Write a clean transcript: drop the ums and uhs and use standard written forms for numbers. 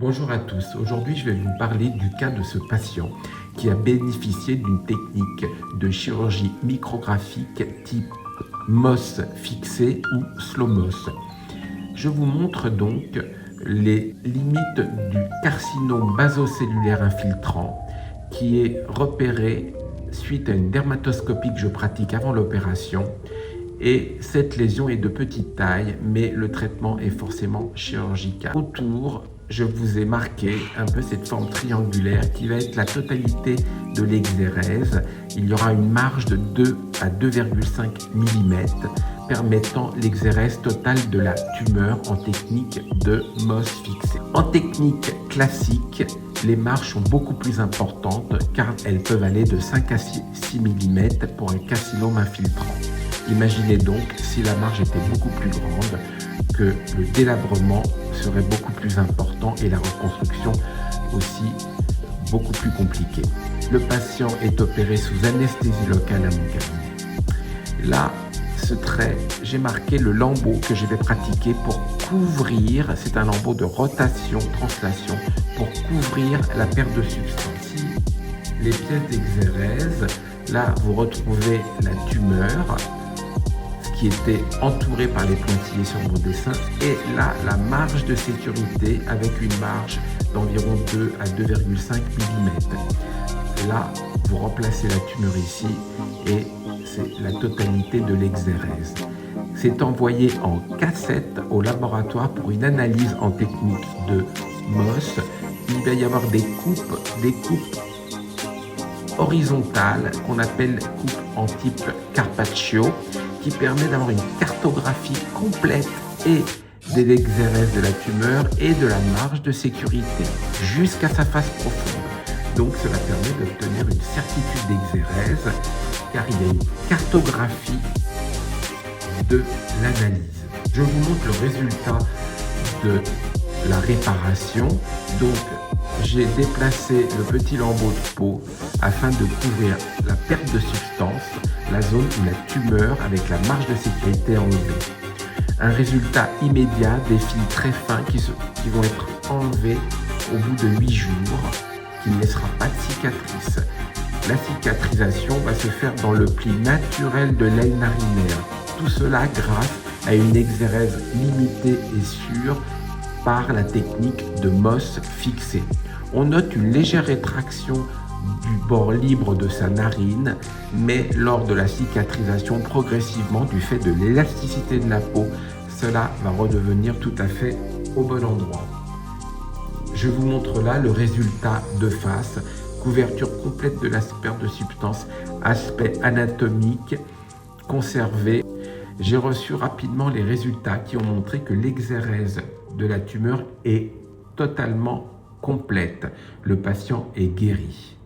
Bonjour à tous, aujourd'hui je vais vous parler du cas de ce patient qui a bénéficié d'une technique de chirurgie micrographique type MOS fixé ou slow MOS. Je vous montre donc les limites du carcinome basocellulaire infiltrant qui est repéré suite à une dermatoscopie que je pratique avant l'opération. Et cette lésion est de petite taille, mais le traitement est forcément chirurgical. Autour, je vous ai marqué un peu cette forme triangulaire qui va être la totalité de l'exérèse. Il y aura une marge de 2 à 2,5 mm permettant l'exérèse totale de la tumeur en technique de MOS fixé. En technique classique, les marges sont beaucoup plus importantes car elles peuvent aller de 5 à 6 mm pour un carcinome infiltrant. Imaginez donc si la marge était beaucoup plus grande, que le délabrement serait beaucoup plus important et la reconstruction aussi beaucoup plus compliquée. Le patient est opéré sous anesthésie locale à mon cabinet. Là, ce trait, j'ai marqué le lambeau que je vais pratiquer pour couvrir, c'est un lambeau de rotation, translation, pour couvrir la perte de substance. Les pièces d'exérèse, là vous retrouvez la tumeur, qui était entouré par les pointillés sur mon dessin, et là la marge de sécurité avec une marge d'environ 2 à 2,5 mm. Là vous remplacez la tumeur ici et c'est la totalité de l'exérèse. C'est envoyé en cassette au laboratoire pour une analyse en technique de MOS. Il va y avoir des coupes horizontales qu'on appelle coupes en type Carpaccio, qui permet d'avoir une cartographie complète et de l'exérèse de la tumeur et de la marge de sécurité jusqu'à sa face profonde. Donc cela permet d'obtenir une certitude d'exérèse car il y a une cartographie de l'analyse. Je vous montre le résultat de la réparation. Donc j'ai déplacé le petit lambeau de peau afin de couvrir la perte de substance, la zone où la tumeur avec la marge de sécurité enlevée. Un résultat immédiat, des fils très fins qui vont être enlevés au bout de 8 jours, qui ne laissera pas de cicatrice. La cicatrisation va se faire dans le pli naturel de l'aile narinaire. Tout cela grâce à une exérèse limitée et sûre par la technique de MOS fixé. On note une légère rétraction du bord libre de sa narine, mais lors de la cicatrisation, progressivement, du fait de l'élasticité de la peau, cela va redevenir tout à fait au bon endroit. Je vous montre là le résultat de face, couverture complète de la perte de substance, aspect anatomique conservé. J'ai reçu rapidement les résultats qui ont montré que l'exérèse de la tumeur est totalement complète. Le patient est guéri.